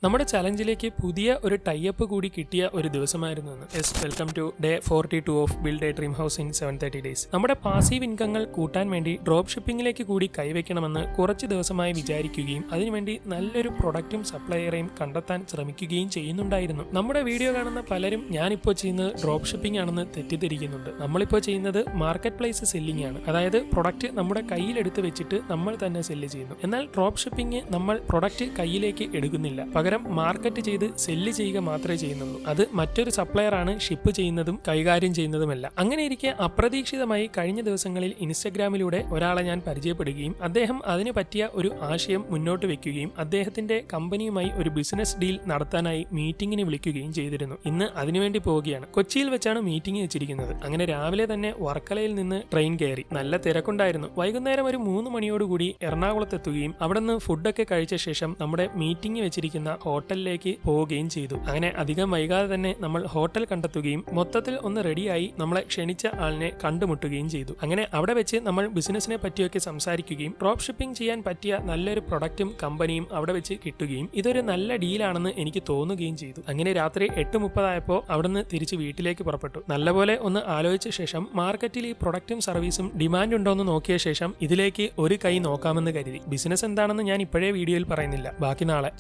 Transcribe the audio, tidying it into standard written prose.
നമ്മുടെ ചലഞ്ചിലേക്ക് പുതിയ ഒരു ടൈപ്പ് കൂടി കിട്ടിയ ഒരു ദിവസമായിരുന്നു ഇന്ന്. Welcome to day 42 of build a dream house in 730 days. നമ്മുടെ പാസീവ് ഇൻകങ്ങൾ കൂട്ടാൻ വേണ്ടി ഡ്രോപ്പ് ഷിപ്പിംഗിലേക്ക് കൂടി കൈവയ്ക്കണമെന്ന് കുറച്ച് ദിവസമായി വിചാരിക്കുകയും അതിനുവേണ്ടി നല്ലൊരു പ്രൊഡക്റ്റും സപ്ലയറേയും കണ്ടെത്താൻ ശ്രമിക്കുകയും ചെയ്യുന്നുണ്ടായിരുന്നു. നമ്മുടെ വീഡിയോ കാണുന്ന പലരും ഞാനിപ്പോൾ ചെയ്യുന്നത് ഡ്രോപ്പ് ഷിപ്പിംഗ് ആണെന്ന് തെറ്റിദ്ധരിക്കുന്നുണ്ട്. നമ്മളിപ്പോൾ ചെയ്യുന്നത് മാർക്കറ്റ് പ്ലേസ് സെല്ലിംഗ് ആണ്. അതായത് പ്രൊഡക്റ്റ് നമ്മുടെ കയ്യിലെടുത്ത് വെച്ചിട്ട് നമ്മൾ തന്നെ സെല്ല് ചെയ്യുന്നു. എന്നാൽ ഡ്രോപ്പ് ഷിപ്പിംഗ് നമ്മൾ പ്രൊഡക്റ്റ് കയ്യിലേക്ക് എടുക്കുന്നില്ല, പകരം മാർക്കറ്റ് ചെയ്ത് സെല്ല് ചെയ്യുക മാത്രമേ ചെയ്യുന്നുള്ളൂ. അത് മറ്റൊരു സപ്ലയർ ആണ് ഷിപ്പ് ചെയ്യുന്നതും കൈകാര്യം ചെയ്യുന്നതുമല്ല. അങ്ങനെ ഇരിക്കെ അപ്രതീക്ഷിതമായി കഴിഞ്ഞ ദിവസങ്ങളിൽ ഇൻസ്റ്റഗ്രാമിലൂടെ ഒരാളെ ഞാൻ പരിചയപ്പെടുകയും അദ്ദേഹം അതിന് പറ്റിയ ഒരു ആശയം മുന്നോട്ട് വെക്കുകയും അദ്ദേഹത്തിന്റെ കമ്പനിയുമായി ഒരു ബിസിനസ് ഡീൽ നടത്താനായി മീറ്റിംഗിന് വിളിക്കുകയും ചെയ്തിരുന്നു. ഇന്ന് അതിനുവേണ്ടി പോവുകയാണ്. കൊച്ചിയിൽ വെച്ചാണ് മീറ്റിംഗ് വെച്ചിരിക്കുന്നത്. അങ്ങനെ രാവിലെ തന്നെ വർക്കലയിൽ നിന്ന് ട്രെയിൻ കയറി. നല്ല തിരക്കുണ്ടായിരുന്നു. വൈകുന്നേരം ഒരു 3 മണിയോടുകൂടി എറണാകുളത്തെത്തുകയും അവിടെ നിന്ന് ഫുഡൊക്കെ കഴിച്ച ശേഷം നമ്മുടെ മീറ്റിംഗ് വെച്ചിരിക്കുന്ന ഹോട്ടലിലേക്ക് പോവുകയും ചെയ്തു. അങ്ങനെ അധികം വൈകാതെ തന്നെ നമ്മൾ ഹോട്ടൽ കണ്ടെത്തുകയും മൊത്തത്തിൽ ഒന്ന് റെഡിയായി നമ്മളെ ക്ഷണിച്ച ആളിനെ കണ്ടുമുട്ടുകയും ചെയ്തു. അങ്ങനെ അവിടെ വെച്ച് നമ്മൾ ബിസിനസിനെ പറ്റിയൊക്കെ സംസാരിക്കുകയും ഡ്രോപ്പ് ഷിപ്പിംഗ് ചെയ്യാൻ പറ്റിയ നല്ലൊരു പ്രൊഡക്റ്റും കമ്പനിയും അവിടെ വെച്ച് കിട്ടുകയും ഇതൊരു നല്ല ഡീലാണെന്ന് എനിക്ക് തോന്നുകയും ചെയ്തു. അങ്ങനെ രാത്രി 8:30 ആയപ്പോൾ അവിടുന്ന് തിരിച്ച് വീട്ടിലേക്ക് പുറപ്പെട്ടു. നല്ലപോലെ ഒന്ന് ആലോചിച്ച ശേഷം മാർക്കറ്റിൽ ഈ പ്രൊഡക്റ്റും സർവീസും ഡിമാൻഡ് ഉണ്ടോയെന്ന് നോക്കിയ ശേഷം ഇതിലേക്ക് ഒരു കൈ നോക്കാമെന്ന് കരുതി. ബിസിനസ് എന്താണെന്ന് ഞാൻ ഇപ്പോഴേ വീഡിയോയിൽ പറയുന്നില്ല, ബാക്കി നാളെ.